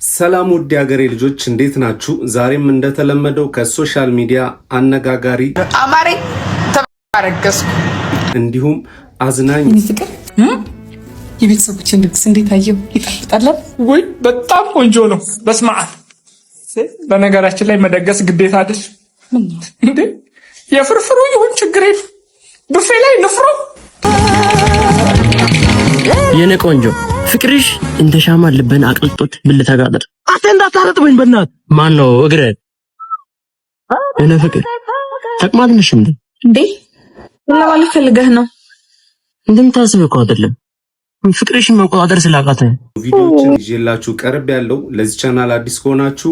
ሰላም ውድ ሀገሬ ልጆች እንዴት ናችሁ? ዛሬም እንደተለመደው ከሶሻል ሚዲያ አነጋጋሪ አማሪ ተባረከስኩ እንዲሁም አዝናኝ ፍቅር የቤተሰቦችን ድግስ እንዴት አየው? ይጣፍጣል ወይ? በጣም ቆንጆ ነው። በስመ አብ። በነገራችን ላይ መደገስ ግዴታ አይደል እንዴ? የፍርፍሩ ይሁን ችግር የለም። ቡፌ ላይ ንፍሮ የኔ ቆንጆ ፍቅርሽ እንደ ሻማ ልብን አቅልጦት ብልተጋጠጥ እንዳታረጥበኝ በእናትህ። ማን ነው እግረ እኔ ፍቅር ተቅማጥ ነሽ እንዴ? ለማለት ፈልገህ ነው? እንደምታስበው እኮ አይደለም። ፍቅርሽን መቆጣጠር ስላቃተኝ ቪዲዮችን ይዤላችሁ ቀርብ ያለው። ለዚህ ቻናል አዲስ ከሆናችሁ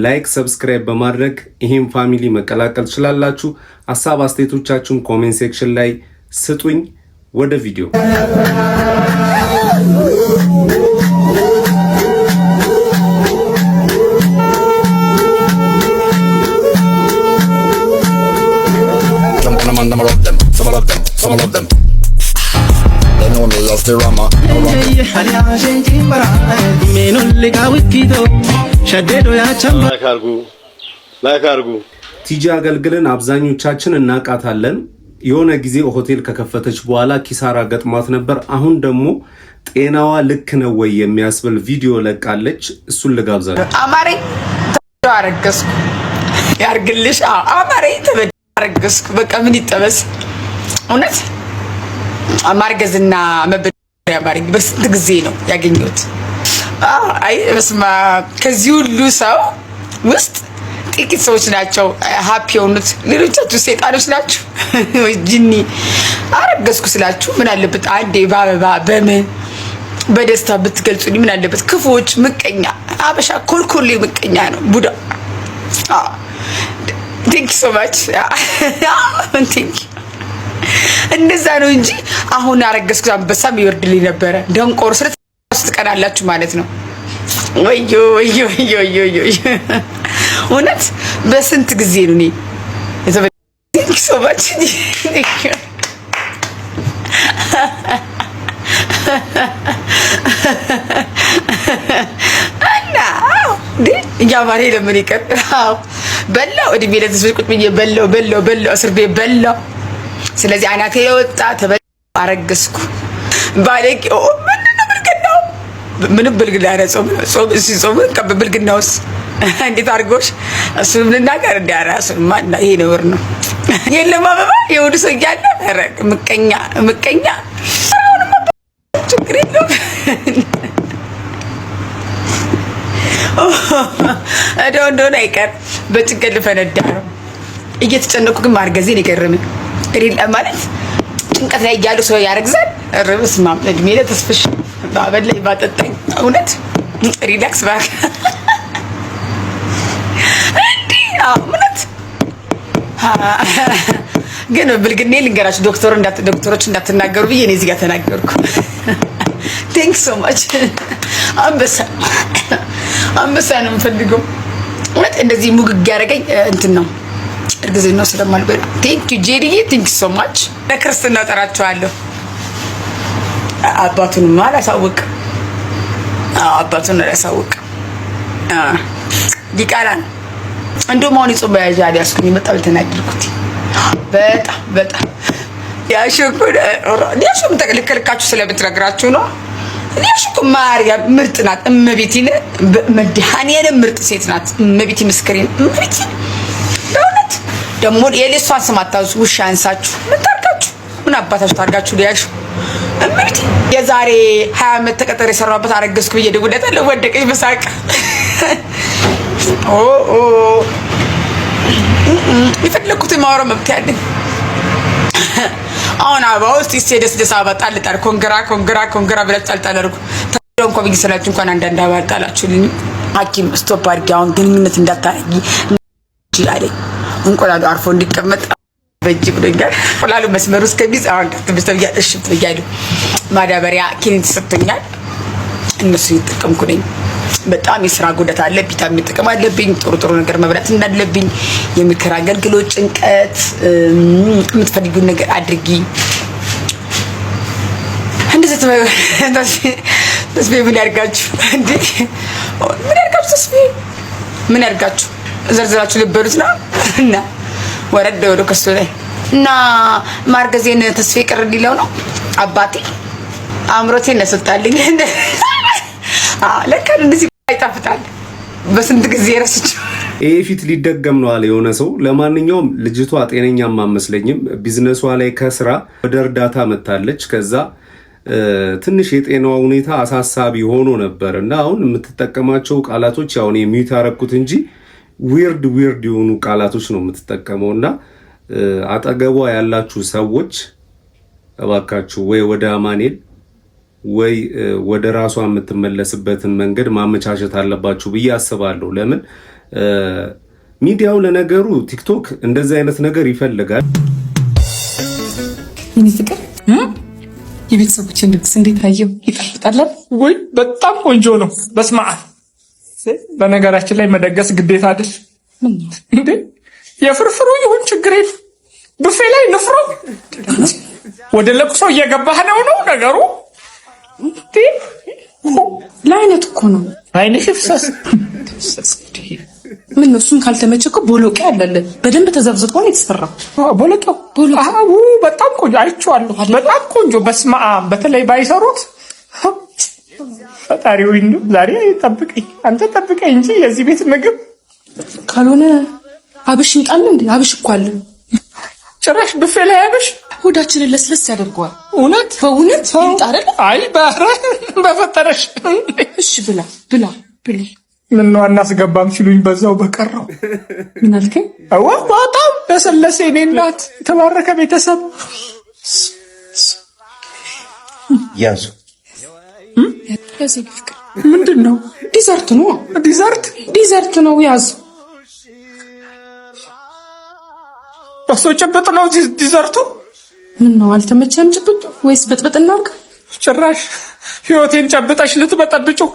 ላይክ፣ ሰብስክራይብ በማድረግ ይሄን ፋሚሊ መቀላቀል ትችላላችሁ። ሐሳብ አስተያየቶቻችሁን ኮሜንት ሴክሽን ላይ ስጡኝ። ወደ ቪዲዮ some of them. They know me as the Rama. ላይክ አርጉ። ቲጂ አገልግልን አብዛኞቻችን እናቃታለን። የሆነ ጊዜ ሆቴል ከከፈተች በኋላ ኪሳራ ገጥሟት ነበር። አሁን ደግሞ ጤናዋ ልክ ነው ወይ የሚያስብል ቪዲዮ ለቃለች። እሱን ልጋብዛችሁ። አማሪ ተባረከስኩ ያርግልሽ። አማሪ ተባረከስኩ። በቃ ምን ይጠበስ እውነት ማርገዝና መበደሪያ ማርገዝ በስንት ጊዜ ነው ያገኘሁት? አይ በስማ ከዚህ ሁሉ ሰው ውስጥ ጥቂት ሰዎች ናቸው ሃፒ የሆኑት። ሌሎቻችሁ ሰይጣኖች ናችሁ ወይ ጂኒ። አረገዝኩ ስላችሁ ምን አለበት አንዴ በአበባ በምን በደስታ ብትገልጹልኝ ምን አለበት? ክፉዎች፣ ምቀኛ አበሻ ኮልኮሌ ምቀኛ ነው ቡዳ። ቴንክ ዩ ሶ ማች ቴንክ ዩ። እንደዛ ነው እንጂ አሁን አረገዝኩ አንበሳም ይወርድልኝ ነበረ። ደንቆሮ ስለተቀናላችሁ ማለት ነው። ወዮ ወዮ ወዮ ወዮ እውነት በስንት ጊዜ ነው እኔ ቴንክ ዩ ሶ ማች እና ያማሬ ለምን ይቀጥራው በላው እድሜ ለተስበሽ ቁጥ ብዬ በላው እስር ቤት በላው። ስለዚህ አናቴ የወጣ አረገዝኩ ባለቂ ምንም ብልግና ያረጾም ጾም ከብልግናውስ እንዴት አድርጎሽ እሱም ልናገር እንዳራሱ ማን ይሄ ነውር ነው። የለም አበባ የወዱ ሰው ያለ አረግ ምቀኛ አሁንማ ችግር የለውም። እንደሆነ አይቀር በጭንቀት ልፈነዳ ነው። እየተጨነኩ ግን ማርገዜን ይገርምኝ። ሪል ማለት ጭንቀት ላይ ያሉ ሰው ያረግዛል። ረብስ ማም እድሜ ለተስፍሽ ባበላይ ባጠጣኝ እውነት ሪላክስ ባክ እውነት ግን ብልግኔ ልንገራችሁ ዶክተሮች እንዳትናገሩ ብዬ እኔ እዚህ ጋር ተናገርኩ። ቴንክ ሶ ማች አንበሳ ነው የምፈልገው። እውነት እንደዚህ ሙግግ ያደረገኝ እንትን ነው እርግዝና ነው ስለማልበል። ቴንክ ዩ ጄሪዬ ቴንክ ሶ ማች። ለክርስትና ጠራችኋለሁ። አባቱን ማላሳውቅ ዲቃላ ነው እንደውም አሁን ይጾም በያዣ ያስኩኝ በጣም ተናደድኩት። በጣም ያሽኩ ተከልከልካችሁ ስለምትነግራችሁ ነው። ያሽኩ ማርያም ምርጥ ናት። እመቤቴን መድኃኒዓለም ምርጥ ሴት ናት። እመቤቴ ምስክሬን እመቤቴ ደግሞ የሌሷን ስም አታውሱ። ውሻ አንሳችሁ ምን ታርጋችሁ ምን አባታችሁ ታርጋችሁ ሊያሹ እምብት የዛሬ 20 ዓመት ተቀጠረ የሰራበት አረገዝኩ ብዬ ደውለታለሁ። ወደቀኝ በሳቅ ይፈልኩት ማወራ መብት ያለኝ አሁን አባው እስቲ ደስ አባጣል ጣል ኮንግራ ብለህ ጣልጣል አድርጉ ተደንቆ ብዬ ስላችሁ እንኳን አንዳንድ አባጣላችሁልኝ ሐኪም ስቶፕ አድርጊ አሁን ግንኙነት እንዳታረጊ አለኝ። እንቆላሉ አርፎ እንዲቀመጥ በእጅ ብሎኛል። እንቆላሉ መስመሩ እስከሚይዝ አሁን ከተበስተው ያጥሽ ብያለሁ። ማዳበሪያ ኪኒት ሰጥቶኛል። እነሱ ይጠቀምኩ ነኝ። በጣም የስራ ጉዳት አለ። ቪታሚን ጥቅም አለብኝ። ጥሩ ነገር መብላት እንዳለብኝ የምክር አገልግሎት ጭንቀት የምትፈልጊውን ነገር አድርጊ እንደዚህ ተስፋዬ ምን ያርጋችሁ እንዴ? ምን ያርጋችሁ ተስፋዬ? ምን ያርጋችሁ? ዘርዝራችሁ ልበሉት ነው እና ወረደ ወደ ከሱ ላይ እና ማርገዜን ተስፋዬ ቅር እንዲለው ነው አባቴ አምሮቴን ነስጣልኝ። ለካ እንደዚህ አይጣፍጣል። በስንት ጊዜ ረስቼው ይሄ ፊት ሊደገም ነው አለ የሆነ ሰው። ለማንኛውም ልጅቷ ጤነኛም አመስለኝም። ቢዝነሷ ላይ ከስራ ወደ እርዳታ መታለች። ከዛ ትንሽ የጤናዋ ሁኔታ አሳሳቢ ሆኖ ነበር እና አሁን የምትጠቀማቸው ቃላቶች ያው እኔ ሚውት አደረኩት እንጂ ዊርድ የሆኑ ቃላቶች ነው የምትጠቀመው። እና አጠገቧ ያላችሁ ሰዎች እባካችሁ ወይ ወደ አማኑኤል ወይ ወደ ራሷ የምትመለስበትን መንገድ ማመቻቸት አለባችሁ ብዬ አስባለሁ። ለምን ሚዲያው ለነገሩ ቲክቶክ እንደዚህ አይነት ነገር ይፈልጋል። የኔ ፍቅር የቤተሰቦችን ድግስ እንዴት አየው? ይጣፍጣል ወይ? በጣም ቆንጆ ነው። በስመ አብ። በነገራችን ላይ መደገስ ግዴታ አይደል እንዴ? የፍርፍሩ ይሁን ችግር የለም። ቡፌ ላይ ንፍሮ ወደ ለቅሶ እየገባህ ነው ነገሩ። ለአይነት እኮ ነው። አይንሽ ፍሰስ። ምን ነው እሱን ካልተመቸከው ቦሎቄ አለለ በደንብ ተዘብዝቦ ነው የተሰራው። ቦሎቄ አው በጣም ቆንጆ አይቼዋለሁ። በጣም ቆንጆ በስመ አብ። በተለይ ባይሰሩት ፈጣሪው እንዴ ዛሬ ጠብቀኝ፣ አንተ ጠብቀኝ እንጂ የዚህ ቤት ምግብ ካልሆነ አብሽ ይጣል እንዴ? አብሽ እኮ አለ። ጭራሽ ቡፌ ላይ አብሽ ሆዳችንን ለስለስ ያደርገዋል። እውነት በእውነት ይጣረል። አይ በፈጠረሽ እሺ ብላ ምን ነው አናስገባም ሲሉኝ በዛው በቀረው። ምን አልከኝ? አዎ በጣም በሰለሰ እኔ እናት የተባረከ ቤተሰብ ያዙ ፍቅር ምንድን ነው? ዲዘርት ነው። ዲዘርት ነው። ያዙ በሶ ጨበጥ ነው ዲዘርቱ። ምን ነው አልተመቸም? ጭብጥ ወይስ በጥብጥ እናርግ? ጭራሽ ህይወቴን ጨብጠሽ ልትበጠብጪው።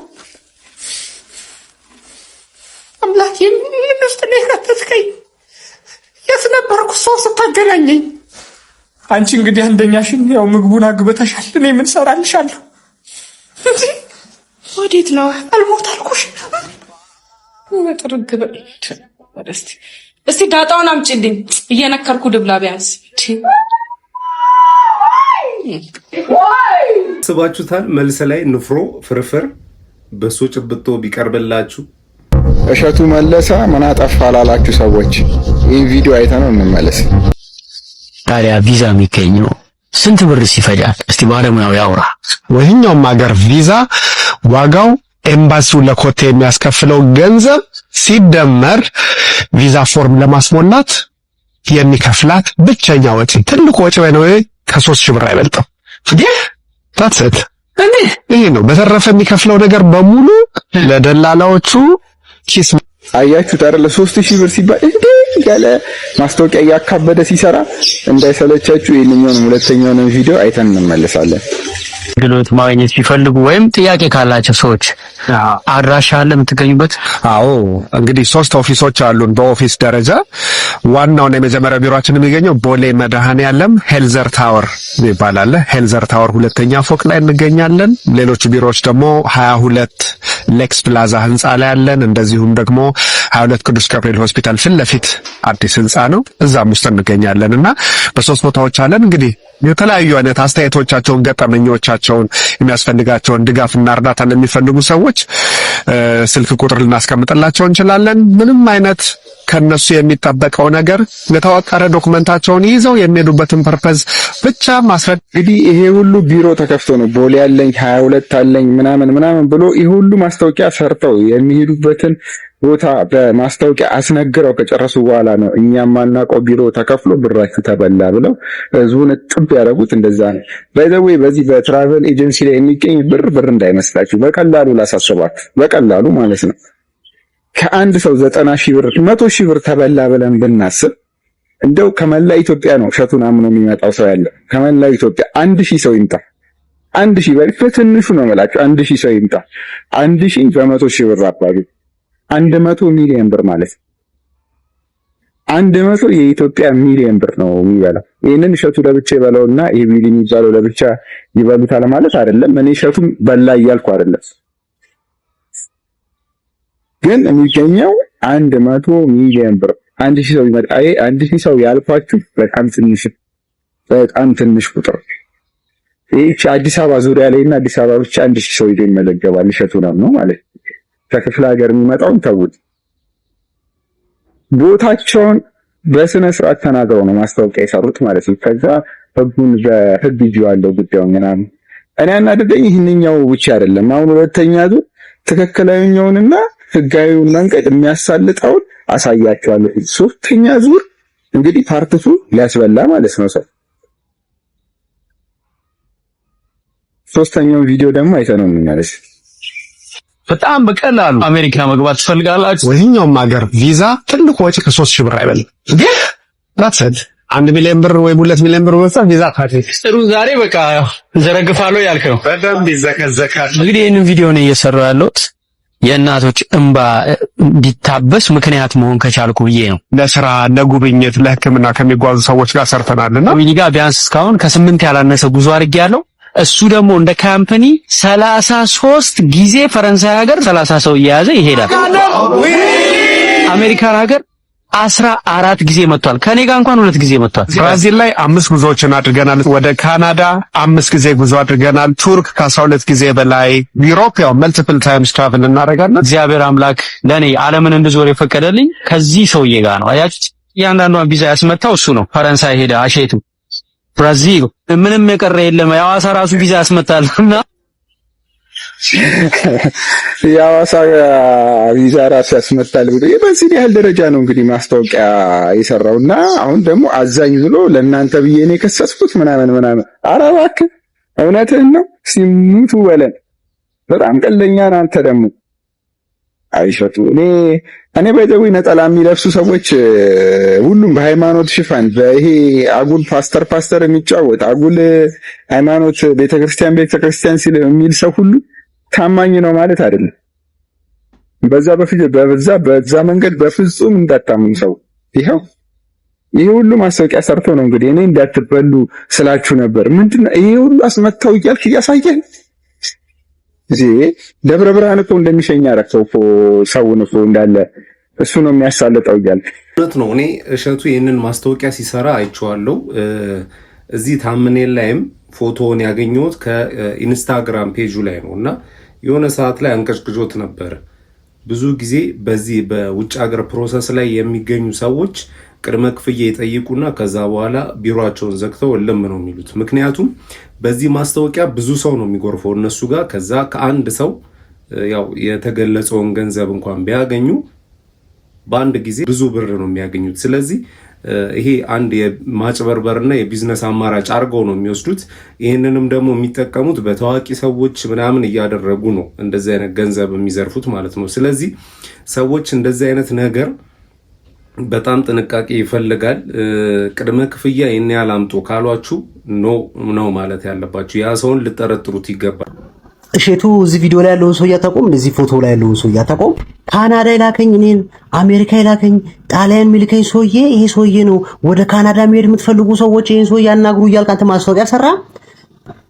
አምላኬ ምን ውስጥ ነው ከተስከኝ? የት ነበርኩ ሰው ስታገናኘኝ? አንቺ እንግዲህ አንደኛሽን ያው ምግቡን አግበተሻል። እኔ ምን ሰራልሻለሁ? ወዴት ነው? አልሞት አልኩሽ። ወጥርግ በል እስቲ ዳጣውን አምጪልኝ። እየነከርኩ ድብላ ቢያንስ ስባችሁታል። መልስ ላይ ንፍሮ ፍርፍር በሶ ጭብጦ ቢቀርብላችሁ እሸቱ መለሰ ምን አጠፋ ላላችሁ ሰዎች ይህን ቪዲዮ አይተነው እንመለስ። ታዲያ ቪዛ የሚገኘው ስንት ብር ይፈጃል? እስቲ ባለሙያው ያውራ። ወይኛውም ሀገር ቪዛ ዋጋው ኤምባሲው ለኮቴ የሚያስከፍለው ገንዘብ ሲደመር ቪዛ ፎርም ለማስሞላት የሚከፍላት ብቸኛ ወጪ ትልቁ ወጪ ነው። ከ3000 ብር አይበልጥም። ታትሰት ይሄ ነው። በተረፈ የሚከፍለው ነገር በሙሉ ለደላላዎቹ ኪስ። አያችሁት አይደል? 3000 ብር ሲባል እንዴ ያለ ማስታወቂያ ያካበደ ሲሰራ እንዳይሰለቻችሁ ይሄንኛውን ሁለተኛውን ቪዲዮ አይተን እንመለሳለን። ግሎት ማግኘት ቢፈልጉ ወይም ጥያቄ ካላቸው ሰዎች አድራሻ አለ የምትገኙበት? አዎ እንግዲህ 3 ኦፊሶች አሉን በኦፊስ ደረጃ። ዋናውና የመጀመሪያ ቢሮአችን የሚገኘው ቦሌ መድኃኔዓለም ሄልዘር ታወር ይባላል። ሄልዘር ታወር ሁለተኛ ፎቅ ላይ እንገኛለን። ሌሎች ቢሮዎች ደግሞ 22 ሌክስ ፕላዛ ህንጻ ላይ አለን። እንደዚሁም ደግሞ 22 ቅዱስ ገብርኤል ሆስፒታል ፊት ለፊት አዲስ ህንጻ ነው፣ እዛም ውስጥ እንገኛለንና በ3 ቦታዎች አለን። እንግዲህ የተለያዩ አይነት አስተያየቶቻቸውን፣ ገጠመኞቻቸውን፣ የሚያስፈልጋቸውን ድጋፍና እርዳታ ለሚፈልጉ ሰዎች ስልክ ቁጥር ልናስቀምጥላቸው እንችላለን። ምንም አይነት ከነሱ የሚጠበቀው ነገር የተዋቀረ ዶክመንታቸውን ይዘው የሚሄዱበትን ፐርፐዝ ብቻ ማስረድ። እንግዲህ ይሄ ሁሉ ቢሮ ተከፍቶ ነው ቦሌ ያለኝ 22 አለኝ ምናምን ብሎ ይሄ ሁሉ ማስታወቂያ ሰርተው የሚሄዱበትን ቦታ በማስታወቂያ አስነግረው ከጨረሱ በኋላ ነው እኛም ማናውቀው ቢሮ ተከፍሎ ብራችሁ ተበላ ብለው ህዝቡን ጥብ ያደረጉት። እንደዛ ነው። ባይዘዌ በዚህ በትራቨል ኤጀንሲ ላይ የሚገኝ ብር እንዳይመስላችሁ፣ በቀላሉ ላሳስባችሁ፣ በቀላሉ ማለት ነው። ከአንድ ሰው 90,000 ብር 100,000 ብር ተበላ ብለን ብናስብ እንደው ከመላ ኢትዮጵያ ነው እሸቱን አምኖ የሚመጣው ሰው ያለ። ከመላ ኢትዮጵያ 1000 ሰው ይምጣ፣ 1000 በትንሹ ነው የምላችሁ፣ 1000 ሰው ይምጣ። 1000 በ100,000 ብር አባቢ 100 ሚሊዮን ብር ማለት 100 የኢትዮጵያ ሚሊዮን ብር ነው የሚበላው። ይሄንን እሸቱ ለብቻ ይበላውና ይሄ ቢሊ የሚባለው ለብቻ ይበሉታል ማለት አይደለም። እኔ እሸቱም በላ እያልኩ አይደለም፣ ግን የሚገኘው 100 ሚሊዮን ብር 1000 ሰው ይመጣ። አይ 1000 ሰው ያልኳችሁ በጣም ትንሽ ቁጥር። ይሄ አዲስ አበባ ዙሪያ ላይና አዲስ አበባ ብቻ 1000 ሰው ይመለገባል። እሸቱ ነው ማለት ከክፍለ ሀገር የሚመጣውን ተውት። ቦታቸውን በስነ ስርዓት ተናግረው ነው ማስታወቂያ የሰሩት ማለት ነው። ከዛ ህጉን በህግ ይዤዋለሁ ጉዳዩን ምናምን። እኔ አናደደኝ ይህንኛው ብቻ አይደለም። አሁን ሁለተኛ ዙር ትክክለኛውንና ህጋዊውን መንገድ የሚያሳልጠውን አሳያቸዋለሁ። ሶስተኛ ዙር እንግዲህ ፓርቲቱ ሊያስበላ ማለት ነው ሰው። ሶስተኛው ቪዲዮ ደግሞ አይተነው እንመለስ። በጣም በቀላሉ አሜሪካ መግባት ትፈልጋላችሁ? ወይኛውም ሀገር ቪዛ ትልቁ ወጪ ከ3000 ብር አይበልም። ራስህ 1 ሚሊዮን ብር ወይ 2 ሚሊዮን ብር ወጣ ቪዛ ካርድ ጥሩ። ዛሬ በቃ ዘረግፋለሁ ያልክ ነው። በደንብ ይዘከዘካል። እንግዲህ ይሄንን ቪዲዮ ነው እየሰራው ያለሁት የእናቶች እንባ እንዲታበስ ምክንያት መሆን ከቻልኩ ብዬ ነው። ለስራ ለጉብኝት ለሕክምና ከሚጓዙ ሰዎች ጋር ሰርተናልና ዊኒ ጋር ቢያንስ እስካሁን ከ8 ያላነሰ ጉዞ አድርጌያለሁ። እሱ ደግሞ እንደ ካምፓኒ 33 ጊዜ ፈረንሳይ ሀገር 30 ሰው እየያዘ ይሄዳል። አሜሪካን ሀገር 14 ጊዜ መጥቷል። ከኔ ጋር እንኳን 2 ጊዜ መጥቷል። ብራዚል ላይ 5 ጉዞዎችን አድርገናል። ወደ ካናዳ 5 ጊዜ ጉዞ አድርገናል። ቱርክ ከ12 ጊዜ በላይ ዩሮፕ ያው መልቲፕል ታይምስ ትራቨል እናደርጋለን። እግዚአብሔር አምላክ ለኔ ዓለምን እንድዞር የፈቀደልኝ ከዚህ ሰውዬ ጋር ነው። አያችሁ እያንዳንዷን ቪዛ ያስመታው እሱ ነው። ፈረንሳይ ሄደ አሼቱ ብራዚል ምንም የቀረ የለም። የሐዋሳ ራሱ ቪዛ ያስመታልና የሐዋሳ ቪዛ ራሱ ያስመታል ብሎ በዚህ ያህል ደረጃ ነው እንግዲህ ማስታወቂያ የሰራውና አሁን ደግሞ አዛኝ ብሎ ለእናንተ ብዬ ነው የከሰስኩት ምናምን። ኧረ እባክህ እውነትህን ነው ሲሙቱ በለን። በጣም ቀለኛ ነህ አንተ ደግሞ አይሸቱ። እኔ በደዊ ነጠላ የሚለብሱ ሰዎች ሁሉም በሃይማኖት ሽፋን በይሄ አጉል ፓስተር የሚጫወት አጉል ሃይማኖት ቤተክርስቲያን ሲል የሚል ሰው ሁሉ ታማኝ ነው ማለት አይደለም። በዛ መንገድ በፍጹም እንዳታምኑ ሰው። ይሄ ሁሉ ማስታወቂያ ሰርቶ ነው እንግዲህ እኔ እንዳትበሉ ስላችሁ ነበር። ምንድነው ይሄ ሁሉ አስመታው እያልክ እያሳየን ደብረ ብርሃን እኮ እንደሚሸኛ አረከው እኮ ሰውን እኮ እንዳለ እሱ ነው የሚያሳልጠው እያልክ እውነት ነው። እኔ እሸቱ ይህንን ማስታወቂያ ሲሰራ አይቼዋለሁ። እዚህ ታምኔል ላይም ፎቶውን ያገኘሁት ከኢንስታግራም ፔጁ ላይ ነው እና የሆነ ሰዓት ላይ አንቀጭቅጆት ነበር። ብዙ ጊዜ በዚህ በውጭ ሀገር ፕሮሰስ ላይ የሚገኙ ሰዎች ቅድመ ክፍያ ይጠይቁና ከዛ በኋላ ቢሮአቸውን ዘግተው እልም ነው የሚሉት። ምክንያቱም በዚህ ማስታወቂያ ብዙ ሰው ነው የሚጎርፈው እነሱ ጋር። ከዛ ከአንድ ሰው ያው የተገለጸውን ገንዘብ እንኳን ቢያገኙ በአንድ ጊዜ ብዙ ብር ነው የሚያገኙት። ስለዚህ ይሄ አንድ የማጭበርበርና የቢዝነስ አማራጭ አድርገው ነው የሚወስዱት። ይህንንም ደግሞ የሚጠቀሙት በታዋቂ ሰዎች ምናምን እያደረጉ ነው እንደዚህ አይነት ገንዘብ የሚዘርፉት ማለት ነው። ስለዚህ ሰዎች እንደዚህ አይነት ነገር በጣም ጥንቃቄ ይፈልጋል። ቅድመ ክፍያ ይሄን ያህል አምጡ ካሏችሁ ነው ማለት ያለባችሁ። ያ ሰውን ልጠረጥሩት ይገባል። እሸቱ እዚህ ቪዲዮ ላይ ያለውን ሰው እያታቆም፣ እዚህ ፎቶ ላይ ያለውን ሰው እያታቆም፣ ካናዳ ይላከኝ፣ እኔን አሜሪካ ይላከኝ፣ ጣሊያን የሚልከኝ ሰውዬ ይሄ ሰውዬ ነው። ወደ ካናዳ መሄድ የምትፈልጉ ሰዎች ይሄን ሰውዬ ያናግሩ እያልክ አንተ ማስታወቂያ ሰራ።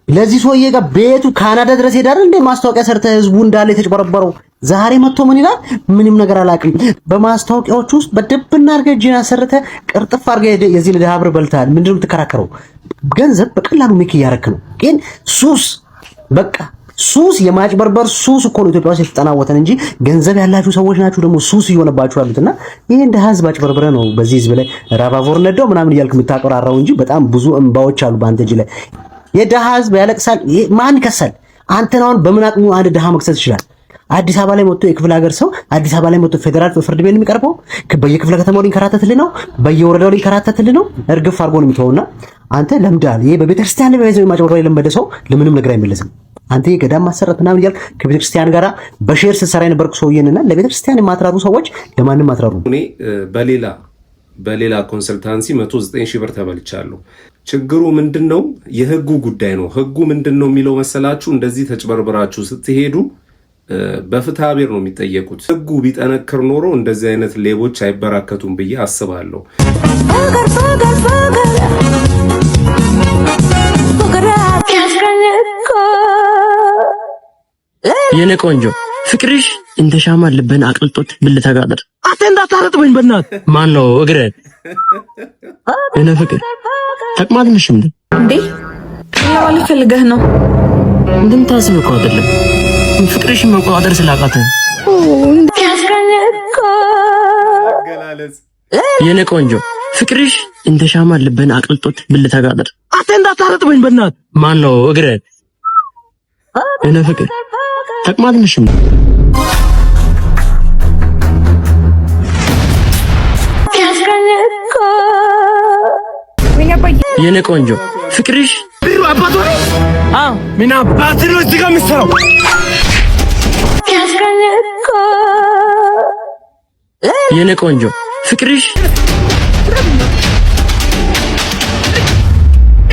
ለዚህ ሰውዬ ጋር ቤቱ ካናዳ ድረስ ሄዳል እንዴ ማስታወቂያ ሰርተ ህዝቡ እንዳለ የተጭበረበረው። ዛሬ መጥቶ ምን ይላል? ምንም ነገር አላውቅም። በማስታወቂያዎች ውስጥ በደብና አድርገህ እጅን አሰርተ ቅርጥፍ አድርገህ የዚህ ለድሃ ብር በልተሃል። ምንድነው የምትከራከረው? ገንዘብ በቀላሉ ሜክ እያደረክ ነው። ግን ሱስ በቃ ሱስ የማጭበርበር ሱስ እኮ ነው ኢትዮጵያ ውስጥ የተጠናወተን እንጂ ገንዘብ ያላችሁ ሰዎች ናችሁ ደግሞ ሱስ እየሆነባችሁ ያሉትና ይሄ እንደ ህዝብ አጭበርብረ ነው በዚህ ህዝብ ላይ ራባቮር ነዳው ምናምን እያልክ የምታቀራራው እንጂ በጣም ብዙ እንባዎች አሉ በአንተ እጅ ላይ። የደሃ ህዝብ ያለቅሳል። ማን ይከሳል? አንተን አሁን በምን አቅሙ አንድ ደሃ መክሰስ ይችላል? አዲስ አበባ ላይ መጥቶ የክፍለ ሀገር ሰው አዲስ አበባ ላይ መጥቶ ፌደራል ፍርድ ቤት የሚቀርበው በየክፍለ ከተማው ሊንከራተትልህ ነው፣ በየወረዳው ሊንከራተትልህ ነው። እርግፍ አድርጎ ነው የሚተውና አንተ ለምዳል። ይሄ በቤተክርስቲያን ላይ በይዘው ማጭበርበር የለመደ ሰው ለምንም ነገር አይመለስም። አንተ የገዳም ማሰረት ምናምን እያልክ ከቤተክርስቲያን ጋራ በሼር ስትሰራ የነበርኩ ሰውዬንና ለቤተክርስቲያን የማትራሩ ሰዎች ለማንም አትራሩ። እኔ በሌላ ኮንሰልታንሲ 109 ሺህ ብር ተበልቻለሁ። ችግሩ ምንድነው? የህጉ ጉዳይ ነው። ህጉ ምንድነው የሚለው መሰላችሁ? እንደዚህ ተጭበርብራችሁ ስትሄዱ በፍትሐ ብሔር ነው የሚጠየቁት። ህጉ ቢጠነክር ኖሮ እንደዚህ አይነት ሌቦች አይበራከቱም ብዬ አስባለሁ። የኔ ቆንጆ ፍቅርሽ እንደ ሻማ ልብን አቅልጦት ብልተጋጠር አተ እንዳታረጥበኝ በእናት ማን ነው እግረ እኔ ፍቅር ተቅማጥንሽ እንዴ ያው ልፈልገህ ነው እንደምታስብ እኮ አይደለም ፍቅርሽ መቆጣጠር ስላቃተ የኔ ቆንጆ ፍቅርሽ እንደ ሻማ ልብን አቅልጦት ብልተጋጠር አተ እንዳታረጥበኝ በእናት ማን ነው እግረ እኔ ፍቅር ተቅማጥንሽ የኔ ቆንጆ ፍቅርሽ ቢሩ አባቱ ምን አባቱ ነው እዚህ ጋር የሚሰራው? የኔ ቆንጆ ፍቅርሽ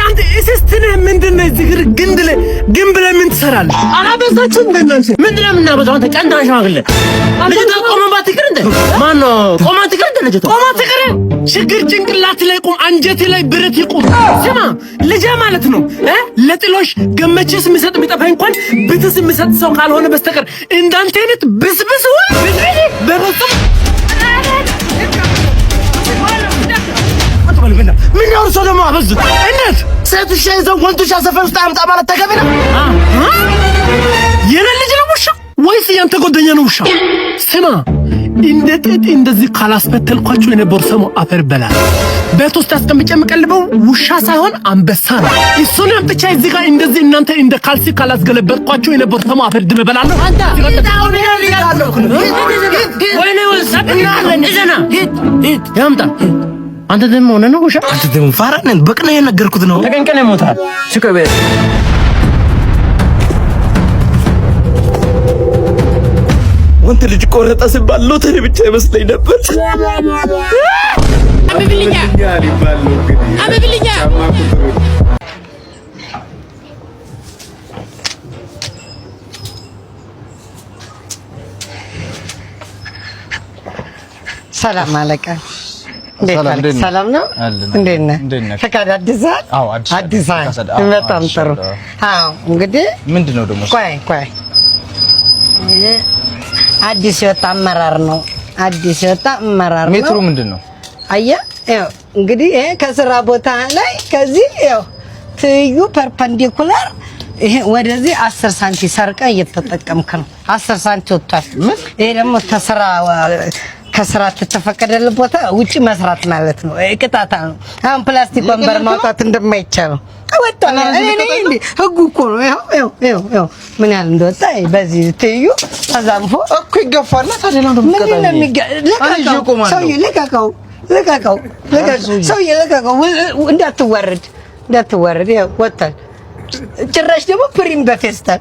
አንተ እስስትን ምንድነው እዚህ ግንብ ላይ ምን ትሰራለህ? አላበዛችሁ እንደናንተ ምንድነው የምናበዛው? አንተ ቀንታ ሽማግሌ ልጅቷ ቆመባት ይቅር እንደ ማን ነው ቆማት ይቅር እንደ ልጅቷ ቆማት ይቅር ችግር ጭንቅላት ላይ ቁም አንጀቴ ላይ ብረት ይቁም። ስማ ልጅ ማለት ነው ለጥሎሽ ገመችስ የሚሰጥ ቢጠፋኝ እንኳን ብትስ የሚሰጥ ሰው ካልሆነ በስተቀር እንዳንተ አይነት ብስብስ በበጣም ምን ነው ሰው ደግሞ አበዝ እንዴት ሴትሽ ይዘው ወንዶች አሰፈር ውስጥ አምጣ ማለት ተገቢ ነው? የኔ ልጅ ነው ውሻ ወይስ ያንተ ጓደኛ ነው ውሻ? ስማ እንደ ጥጥ እንደዚህ ካላስፈተልኳችሁ የኔ ቦርሰሞ አፈር በላል። ቤት ውስጥ አስቀምጬ የምቀልበው ውሻ ሳይሆን አንበሳ ነው። እሱን አምጥቼ እዚህ ጋር እንደዚህ እናንተ እንደ ካልሲ ካላስገለበጥኳችሁ የኔ ቦርሰሞ አፈር ድም በላለሁ። አንተ ወይኔ ወሰብና ለነዘና ሂድ ያምጣ አንተ ደም ሆነ ነው ውሻ አንተ ደም ፋራነን በቅነ የነገርኩት ነው ተቀንቀነ ሞታል ሽከበ ወንት ልጅ ቆረጣ ሲባል ሎተሪ ብቻ ይመስለኝ ነበር። አበብልኛ ሰላም አለቃ ሰላም ነው እንዴት ነህ? ፈቃድ አዲሳል? አዎ አዲሳል በጣም ጥሩ። አዎ እንግዲህ ምንድነው ደግሞ ቆይ አዲስ የወጣ አመራር ነው። አዲስ የወጣ አመራር ነው። ሜትሩ ምንድነው? አየህ ያው እንግዲህ ይሄ ከስራ ቦታ ላይ ከዚህ ያው ትዩ ፐርፐንዲኩላር ይሄ ወደዚህ 10 ሳንቲ ሰርቀ እየተጠቀምክ ነው። 10 ሳንቲ ወጥቷል። ይሄ ደግሞ ከስራ ተፈቀደለ ቦታ ውጪ መስራት ማለት ነው። ቅጣታ ነው። አሁን ፕላስቲክ ወንበር ማውጣት እንደማይቻለው አወጣና እኔ ህጉ እኮ ነው። ያው ምን ያህል እንደወጣ በዚህ ትዩ ተዛምፎ እኮ ይገፋልና ታዲያ ነው ሰውዬ ልቀቀው እንዳትዋረድ ያው ወጣል። ጭራሽ ደግሞ ፕሪም በፌስታል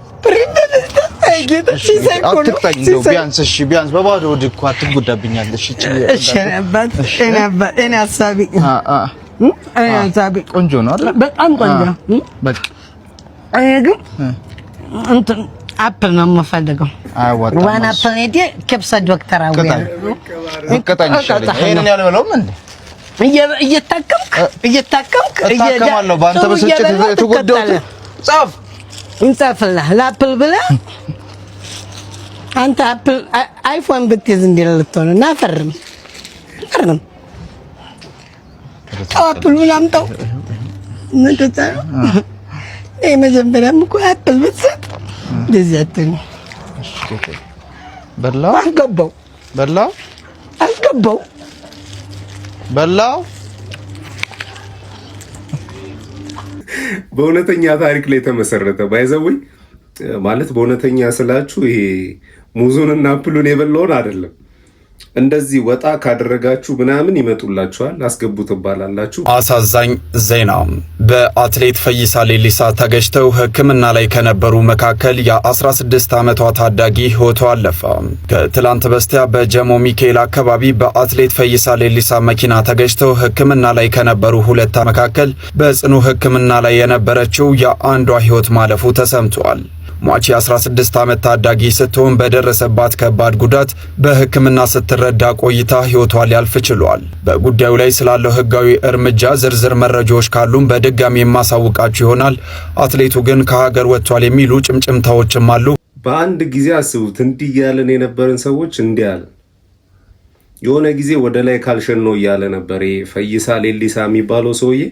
ቢያንስ በባዶ ወድ እኮ አትጎዳብኛለሽ። እኔ ሀሳቢ ቆንጆ ነው አይደል? በጣም ቆንጆ በቃ እኔ ግን እንትን አፕል ነው የምፈልገው። ዋን አፕል ሄዴ ከብሳ ዶክተር አውያ ይሄንን ያልበለውም እንዴ እየታከምክ እታከማለሁ። በአንተ በስጭት የተጎዳሁት እንጻፍልህ ለአፕል ብለህ አንተ አፕል አይፎን ብትይዝ እንዴት ልትሆን እና ፈርም አፕሉን አምጣው ምንድታ መጀመሪያም እኮ አፕል ብትሰጥ እንደዚህ አትሆን። በላው አልገባው በእውነተኛ ታሪክ ላይ ተመሰረተ ባይዘውኝ ማለት በእውነተኛ ስላችሁ ይሄ ሙዙንና አፕሉን የበላውን አይደለም። እንደዚህ ወጣ ካደረጋችሁ ምናምን ይመጡላችኋል፣ አስገቡ ትባላላችሁ። አሳዛኝ ዜና በአትሌት ፈይሳ ሌሊሳ ተገጭተው ሕክምና ላይ ከነበሩ መካከል የ16 ዓመቷ ታዳጊ ሕይወቷ አለፈ። ከትላንት በስቲያ በጀሞ ሚካኤል አካባቢ በአትሌት ፈይሳ ሌሊሳ መኪና ተገጭተው ሕክምና ላይ ከነበሩ ሁለት መካከል በጽኑ ሕክምና ላይ የነበረችው የአንዷ ሕይወት ማለፉ ተሰምቷል። ሟች 16 ዓመት ታዳጊ ስትሆን በደረሰባት ከባድ ጉዳት በሕክምና ስትረዳ ቆይታ ሕይወቷ ሊያልፍ ችሏል። በጉዳዩ ላይ ስላለው ሕጋዊ እርምጃ ዝርዝር መረጃዎች ካሉም በድጋሚ የማሳውቃችሁ ይሆናል። አትሌቱ ግን ከሀገር ወጥቷል የሚሉ ጭምጭምታዎችም አሉ። በአንድ ጊዜ አስቡት፣ እንዲህ እያለን የነበረን ሰዎች እንዲህ አለ። የሆነ ጊዜ ወደ ላይ ካልሸን ነው እያለ ነበር ፈይሳ ሌሊሳ የሚባለው ሰውዬ።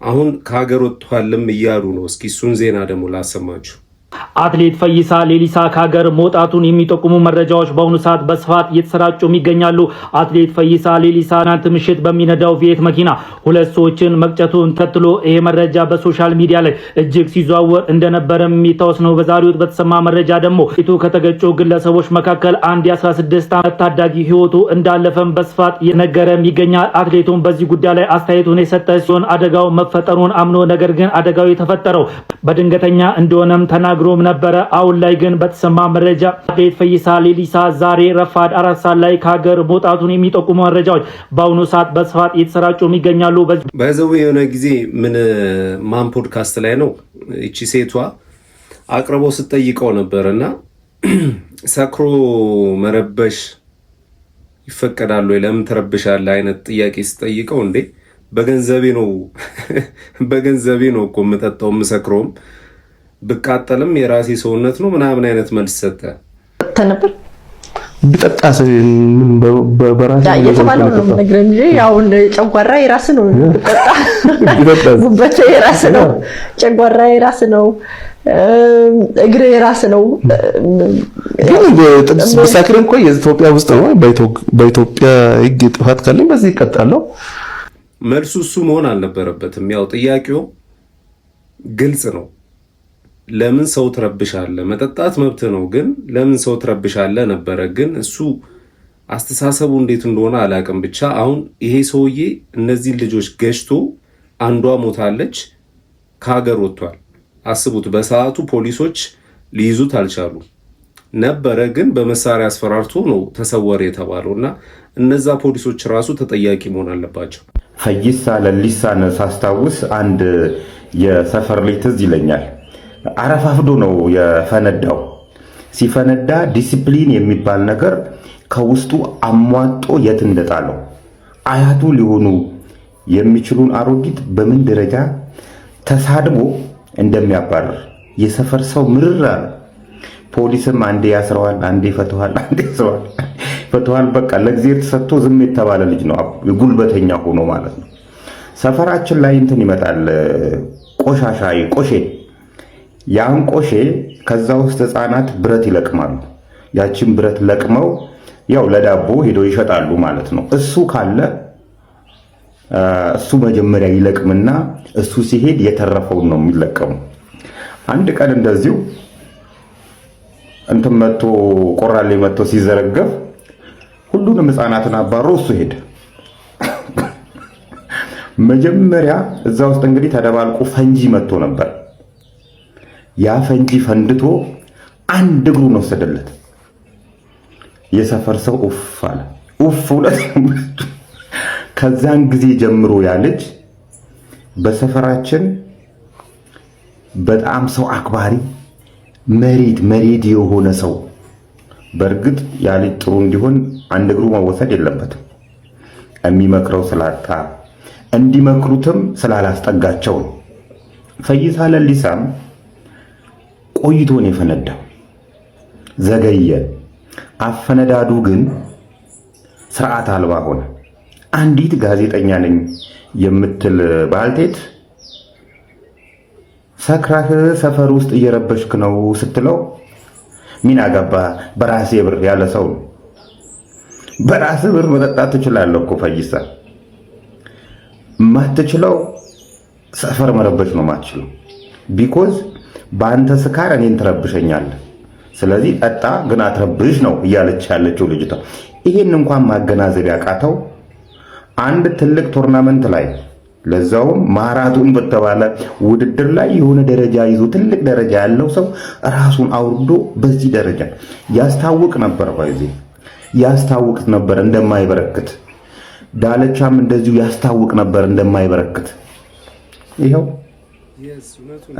አሁን ከሀገር ወጥቷልም እያሉ ነው። እስኪ እሱን ዜና ደግሞ ላሰማችሁ። አትሌት ፈይሳ ሌሊሳ ከሀገር መውጣቱን የሚጠቁሙ መረጃዎች በአሁኑ ሰዓት በስፋት እየተሰራጩ ይገኛሉ። አትሌት ፈይሳ ሌሊሳ ትናንት ምሽት በሚነዳው ቪኤት መኪና 2 ሰዎችን መቅጨቱን ተከትሎ ይሄ መረጃ በሶሻል ሚዲያ ላይ እጅግ ሲዘዋወር እንደነበረ የሚታወስ ነው። በዛሬው በተሰማ መረጃ ደግሞ ፊቱ ከተገጩ ግለሰቦች መካከል አንድ የ16 ዓመት ታዳጊ ህይወቱ እንዳለፈም በስፋት እየነገረም ይገኛል። አትሌቱም በዚህ ጉዳይ ላይ አስተያየቱን የሰጠ ሲሆን አደጋው መፈጠሩን አምኖ ነገር ግን አደጋው የተፈጠረው በድንገተኛ እንደሆነም ተናግሮ ነበረ። አሁን ላይ ግን በተሰማ መረጃ አትሌት ፈይሳ ሌሊሳ ዛሬ ረፋድ 4 ሰዓት ላይ ከሀገር መውጣቱን የሚጠቁሙ መረጃዎች በአሁኑ ሰዓት በስፋት እየተሰራጩ ይገኛሉ። በዛው የሆነ ጊዜ ማን ፖድካስት ላይ ነው እቺ ሴቷ አቅርቦ ስትጠይቀው ነበርና ሰክሮ መረበሽ ይፈቀዳል ወይ ለምን ተረብሻለህ አይነት ጥያቄ ስትጠይቀው እንዴ በገንዘቤ ነው እኮ የምጠጣው የምሰክረውም ብቃጠልም የራሴ ሰውነት ነው ምናምን አይነት መልስ ሰጠ። ተነበር ቢጠጣስ በራሴ የተባለው ነው ነገር እንጂ ያው ጨጓራ የራስ ነው ቢጠጣ ጉበት የራስ ነው ጨጓራ የራስ ነው እግር የራስ ነው። ግን በሳክር እንኳን የኢትዮጵያ ውስጥ ነው በኢትዮጵያ ሕግ ጥፋት ካለኝ በዚህ ይቀጣለሁ። መልሱ እሱ መሆን አልነበረበትም። ያው ጥያቄው ግልጽ ነው። ለምን ሰው ትረብሻለህ? መጠጣት መብት ነው፣ ግን ለምን ሰው ትረብሻለህ ነበረ። ግን እሱ አስተሳሰቡ እንዴት እንደሆነ አላውቅም። ብቻ አሁን ይሄ ሰውዬ እነዚህ ልጆች ገጭቶ አንዷ ሞታለች፣ ከሀገር ወጥቷል። አስቡት፣ በሰዓቱ ፖሊሶች ሊይዙት አልቻሉ ነበረ፣ ግን በመሳሪያ አስፈራርቶ ነው ተሰወረ የተባለውና እነዛ ፖሊሶች ራሱ ተጠያቂ መሆን አለባቸው። ፈይሳ ሌሊሳን ሳስታውስ አንድ የሰፈር ልጅ ትዝ ይለኛል። አረፋፍዶ ነው የፈነዳው። ሲፈነዳ ዲሲፕሊን የሚባል ነገር ከውስጡ አሟጦ የት እንደጣለው አያቱ ሊሆኑ የሚችሉን አሮጊት በምን ደረጃ ተሳድቦ እንደሚያባርር የሰፈር ሰው ምርር አለ። ፖሊስም አንዴ ያስረዋል፣ አንዴ ፈተዋል። በቃ ለእግዚአብሔር ተሰጥቶ ዝም የተባለ ልጅ ነው፣ ጉልበተኛ ሆኖ ማለት ነው። ሰፈራችን ላይ እንትን ይመጣል ቆሼ ያን ቆሼ ከዛ ውስጥ ህፃናት ብረት ይለቅማሉ። ያችን ብረት ለቅመው ያው ለዳቦ ሄደው ይሸጣሉ ማለት ነው። እሱ ካለ እሱ መጀመሪያ ይለቅምና እሱ ሲሄድ የተረፈውን ነው የሚለቀሙ። አንድ ቀን እንደዚሁ እንትን ቆራሌ መጥቶ ሲዘረገፍ ሁሉንም ህፃናትን አባሮ እሱ ሄደ። መጀመሪያ እዛ ውስጥ እንግዲህ ተደባልቆ ፈንጂ መጥቶ ነበር። ያ ፈንጂ ፈንድቶ አንድ እግሩን ወሰደለት። የሰፈር ሰው ኡፍ አለ። ሁለት ከዛን ጊዜ ጀምሮ ያ ልጅ በሰፈራችን በጣም ሰው አክባሪ መሬድ የሆነ ሰው። በእርግጥ ያ ልጅ ጥሩ እንዲሆን አንድ እግሩ መወሰድ የለበትም። የሚመክረው ስላጣ እንዲመክሩትም ስላላስጠጋቸው ነው። ፈይሳ ሌሊሳም ቆይቶን የፈነዳው ዘገየ። አፈነዳዱ ግን ስርዓት አልባ ሆነ። አንዲት ጋዜጠኛ ነኝ የምትል ባልቴት ሰክራህ ሰፈር ውስጥ እየረበሽክ ነው ስትለው ምን አገባ በራሴ ብር ያለ ሰው ነው። በራሴ ብር መጠጣት ትችላለህ እኮ ፈይሳ። ማትችለው ሰፈር መረበሽ ነው ማትችለው። ቢኮዝ በአንተ ስካር እኔን ትረብሸኛለህ። ስለዚህ ጠጣ ግን አትረብሽ ነው እያለች ያለችው ልጅቷ። ይሄን እንኳን ማገናዘብ ያቃተው አንድ ትልቅ ቶርናመንት ላይ ለዛውም ማራቶን በተባለ ውድድር ላይ የሆነ ደረጃ ይዞ ትልቅ ደረጃ ያለው ሰው ራሱን አውርዶ በዚህ ደረጃ ያስታውቅ ነበር እንደማይበረክት። ዳለቻም እንደዚሁ ያስታውቅ ነበር እንደማይበረክት። ይሄው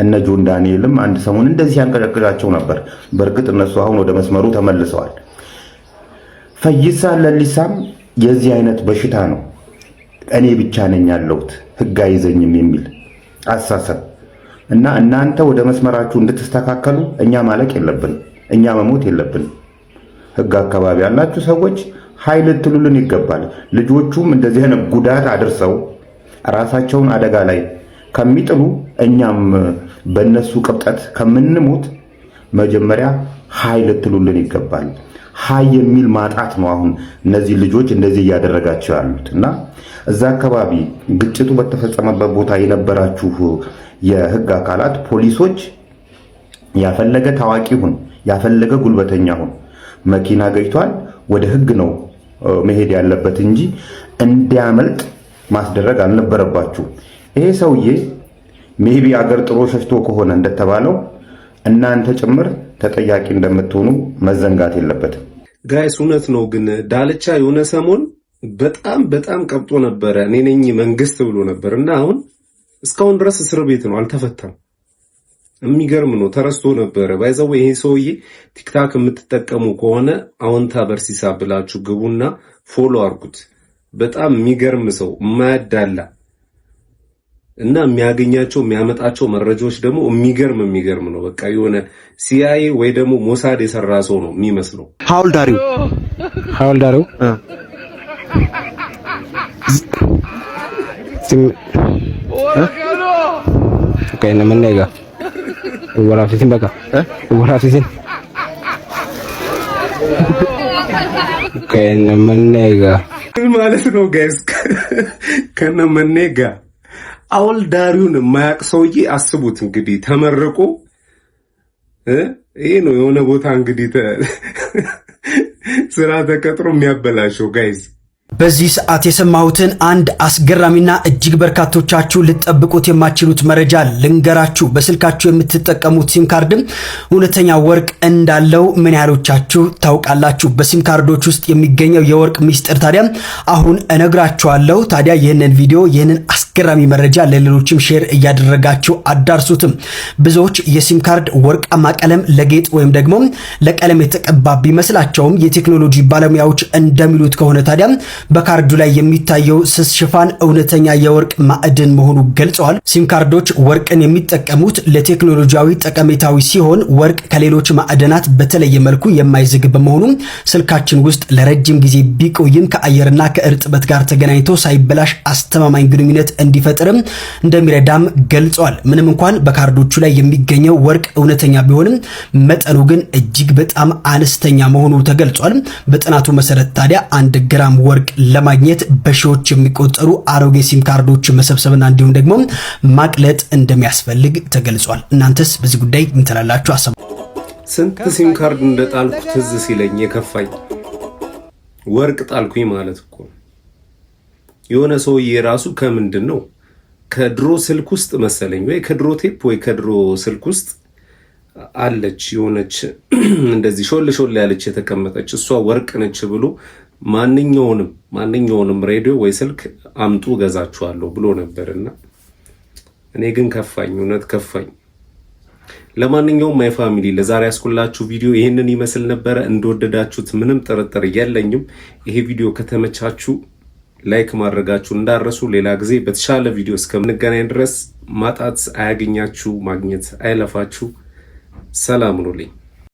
እነ ጆን ዳንኤልም አንድ ሰሞን እንደዚህ ያንቀጨቅጫቸው ነበር። በእርግጥ እነሱ አሁን ወደ መስመሩ ተመልሰዋል። ፈይሳ ለሊሳም የዚህ አይነት በሽታ ነው። እኔ ብቻ ነኝ ያለሁት ህግ አይዘኝም የሚል አሳሰብ እና እናንተ ወደ መስመራችሁ እንድትስተካከሉ እኛ ማለቅ የለብን፣ እኛ መሞት የለብን። ህግ አካባቢ ያላችሁ ሰዎች ኃይል ልትሉልን ይገባል። ልጆቹም እንደዚህ አይነት ጉዳት አድርሰው ራሳቸውን አደጋ ላይ ከሚጥሉ እኛም በእነሱ ቅብጠት ከምንሞት መጀመሪያ ኃይል ልትሉልን ይገባል። ኃይ የሚል ማጣት ነው አሁን እነዚህ ልጆች እንደዚህ እያደረጋቸው ያሉት እና እዛ አካባቢ ግጭቱ በተፈጸመበት ቦታ የነበራችሁ የህግ አካላት ፖሊሶች፣ ያፈለገ ታዋቂ ሁን ያፈለገ ጉልበተኛ ሁን መኪና ገጭቷል ወደ ህግ ነው መሄድ ያለበት እንጂ እንዲያመልጥ ማስደረግ አልነበረባችሁ። ይሄ ሰውዬ ሜቢ አገር ጥሎ ሸሽቶ ከሆነ እንደተባለው እናንተ ጭምር ተጠያቂ እንደምትሆኑ መዘንጋት የለበትም። ጋይስ እውነት ነው። ግን ዳልቻ የሆነ ሰሞን በጣም ቀብጦ ነበረ። እኔ ነኝ መንግስት ብሎ ነበር እና አሁን እስካሁን ድረስ እስር ቤት ነው፣ አልተፈታም። የሚገርም ነው። ተረስቶ ነበረ። ባይዘው ይሄ ሰውዬ ቲክታክ የምትጠቀሙ ከሆነ አዎንታ በርሲሳ ብላችሁ ግቡና ፎሎ አርጉት። በጣም የሚገርም ሰው የማያዳላ እና የሚያገኛቸው የሚያመጣቸው መረጃዎች ደግሞ የሚገርም ነው። በቃ የሆነ ሲአይኤ ወይ ደግሞ ሞሳድ የሰራ ሰው ነው የሚመስለው። ሐውልዳሪው ከእነ መነጋ ወራፊሲን በቃ ወራፊሲን ከእነ መነጋ ማለት ነው ጋይስ። ከእነ መነጋ ሐውልዳሪውን የማያውቅ ሰውዬ አስቡት እንግዲህ ተመርቆ ይሄ ነው የሆነ ቦታ እንግዲህ ስራ ተቀጥሮ የሚያበላሸው ጋይስ። በዚህ ሰዓት የሰማሁትን አንድ አስገራሚና እጅግ በርካቶቻችሁ ልትጠብቁት የማትችሉት መረጃ ልንገራችሁ። በስልካችሁ የምትጠቀሙት ሲም ካርድም እውነተኛ ወርቅ እንዳለው ምን ያህሎቻችሁ ታውቃላችሁ? በሲም ካርዶች ውስጥ የሚገኘው የወርቅ ሚስጥር ታዲያ አሁን እነግራችኋለሁ። ታዲያ ይህንን ቪዲዮ ይህንን አስገራሚ መረጃ ለሌሎችም ሼር እያደረጋችሁ አዳርሱትም። ብዙዎች የሲም ካርድ ወርቃማ ቀለም ለጌጥ ወይም ደግሞ ለቀለም የተቀባ ቢመስላቸውም የቴክኖሎጂ ባለሙያዎች እንደሚሉት ከሆነ ታዲያ በካርዱ ላይ የሚታየው ስስ ሽፋን እውነተኛ የወርቅ ማዕድን መሆኑ ገልጸዋል። ሲም ካርዶች ወርቅን የሚጠቀሙት ለቴክኖሎጂያዊ ጠቀሜታዊ ሲሆን ወርቅ ከሌሎች ማዕድናት በተለየ መልኩ የማይዝግ በመሆኑ ስልካችን ውስጥ ለረጅም ጊዜ ቢቆይም ከአየርና ከእርጥበት ጋር ተገናኝቶ ሳይበላሽ አስተማማኝ ግንኙነት እንዲፈጥርም እንደሚረዳም ገልጸዋል። ምንም እንኳን በካርዶቹ ላይ የሚገኘው ወርቅ እውነተኛ ቢሆንም መጠኑ ግን እጅግ በጣም አነስተኛ መሆኑ ተገልጿል። በጥናቱ መሰረት ታዲያ 1 ግራም ወርቅ ለማግኘት በሺዎች የሚቆጠሩ አሮጌ ሲም ካርዶች መሰብሰብና እንዲሁም ደግሞ ማቅለጥ እንደሚያስፈልግ ተገልጿል። እናንተስ በዚህ ጉዳይ ምን ትላላችሁ? አሰሙ። ስንት ሲም ካርድ እንደጣልኩ ትዝ ሲለኝ የከፋኝ ወርቅ ጣልኩኝ ማለት እኮ የሆነ ሰውዬ ራሱ ከምንድን ነው ከድሮ ስልክ ውስጥ መሰለኝ ወይ ከድሮ ቴፕ ወይ ከድሮ ስልክ ውስጥ አለች የሆነች እንደዚህ ሾል ያለች የተቀመጠች እሷ ወርቅ ነች ብሎ ማንኛውንም ሬዲዮ ወይ ስልክ አምጡ ገዛችኋለሁ ብሎ ነበርና እኔ ግን ከፋኝ፣ እውነት ከፋኝ። ለማንኛውም ማይ ፋሚሊ ለዛሬ ያስኩላችሁ ቪዲዮ ይሄንን ይመስል ነበረ። እንደወደዳችሁት ምንም ጥርጥር የለኝም። ይሄ ቪዲዮ ከተመቻችሁ ላይክ ማድረጋችሁ እንዳረሱ። ሌላ ጊዜ በተሻለ ቪዲዮ እስከምንገናኝ ድረስ ማጣት አያገኛችሁ፣ ማግኘት አይለፋችሁ። ሰላም ሁኑልኝ።